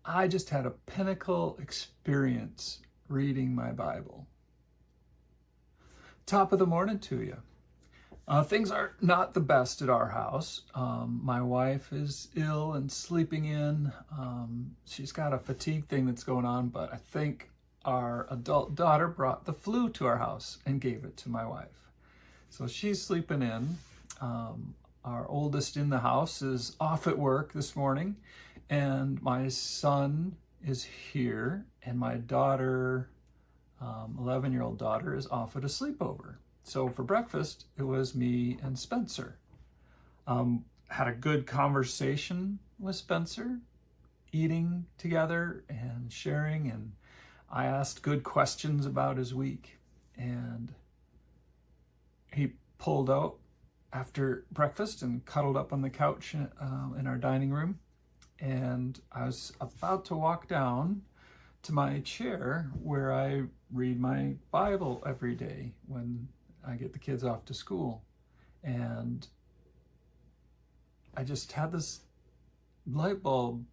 I just had a Pinnacle experience reading my Bible. Top of the morning to you. Things are not the best at our house. My wife is ill and sleeping in. She's got a fatigue thing that's going on, but I think our adult daughter brought the flu to our house and gave it to my wife. So she's sleeping in. Our oldest in the house is off at work this morning, and my son is here, and my daughter, 11-year-old daughter, is off at a sleepover. So for breakfast, it was me and Spencer. Had a good conversation with Spencer, eating together and sharing, and I asked good questions about his week. And he pulled out after breakfast and cuddled up on the couch in our dining room. And I was about to walk down to my chair where I read my Bible every day when I get the kids off to school. And I just had this light bulb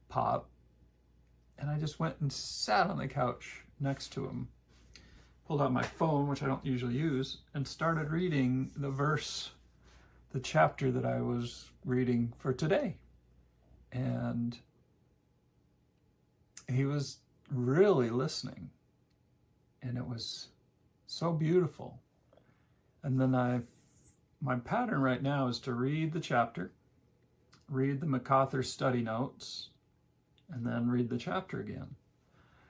pop, and I just went and sat on the couch next to him, pulled out my phone, which I don't usually use, and started reading the chapter that I was reading for today. And he was really listening, and it was so beautiful. And then my pattern right now is to read the chapter, read the MacArthur study notes, and then read the chapter again.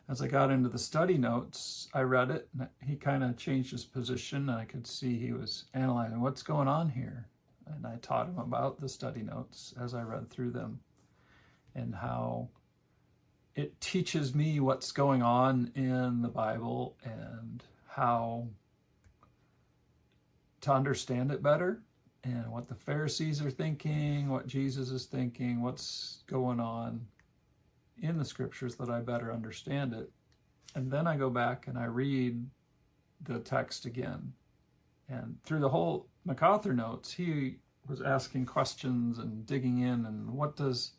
As I got into the study notes, I read it, and he kind of changed his position, and I could see he was analyzing what's going on here. And I taught him about the study notes as I read through them, and how it teaches me what's going on in the Bible and how to understand it better, and what the Pharisees are thinking, what Jesus is thinking, what's going on in the scriptures, that I better understand it. And then I go back and I read the text again. And through the whole MacArthur notes, he was asking questions and digging in, and what does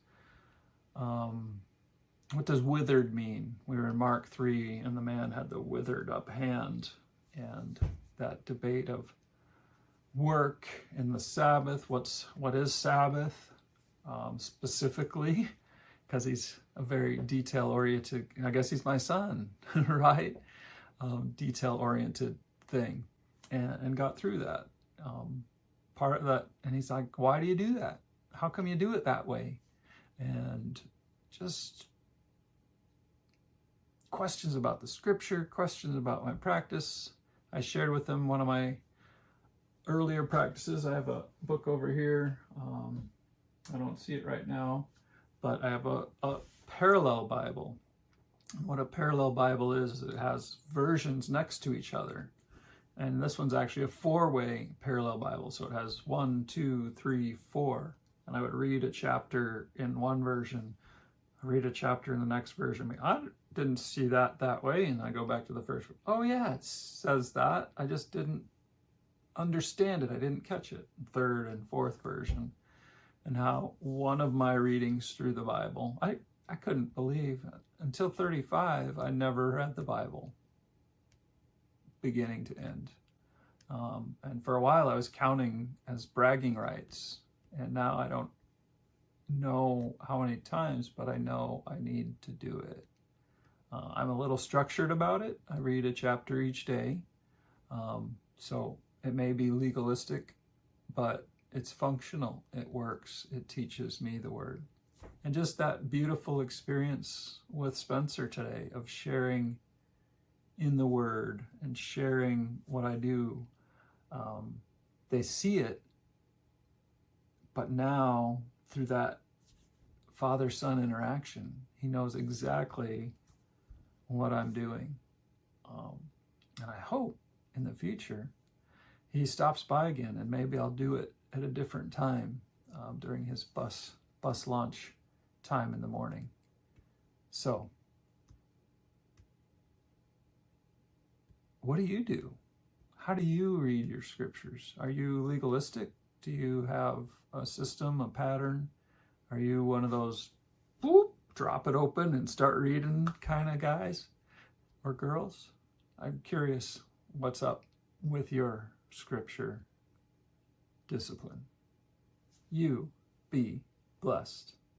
withered mean? We were in Mark 3, and the man had the withered up hand, and that debate of work and the Sabbath. What is Sabbath specifically? Because he's a very detail-oriented, I guess he's my son, right? Detail-oriented thing, and got through that. Part of that, and he's like, why do you do that? How come you do it that way? And just questions about the scripture, questions about my practice. I shared with him one of my earlier practices. I have a book over here. I don't see it right now, but I have a parallel Bible. And what a parallel Bible is, it has versions next to each other. And this one's actually a 4-way parallel Bible. So it has 1, 2, 3, 4. And I would read a chapter in one version, read a chapter in the next version. I didn't see that way. And I go back to the first one. Oh yeah, it says that. I just didn't understand it. I didn't catch it. Third and fourth version. And how one of my readings through the Bible, I couldn't believe it. Until 35, I never read the Bible beginning to end. And for a while I was counting as bragging rights. And now I don't know how many times, but I know I need to do it. I'm a little structured about it. I read a chapter each day. So it may be legalistic, but it's functional. It works. It teaches me the word. And just that beautiful experience with Spencer today of sharing in the word and sharing what I do. They see it, but now through that father-son interaction, he knows exactly what I'm doing. And I hope in the future he stops by again, and maybe I'll do it at a different time during his bus launch time in the morning. So, what do you do? How do you read your scriptures? Are you legalistic? Do you have a system, a pattern? Are you one of those boop, drop it open and start reading kind of guys or girls? I'm curious what's up with your scripture discipline. You be blessed.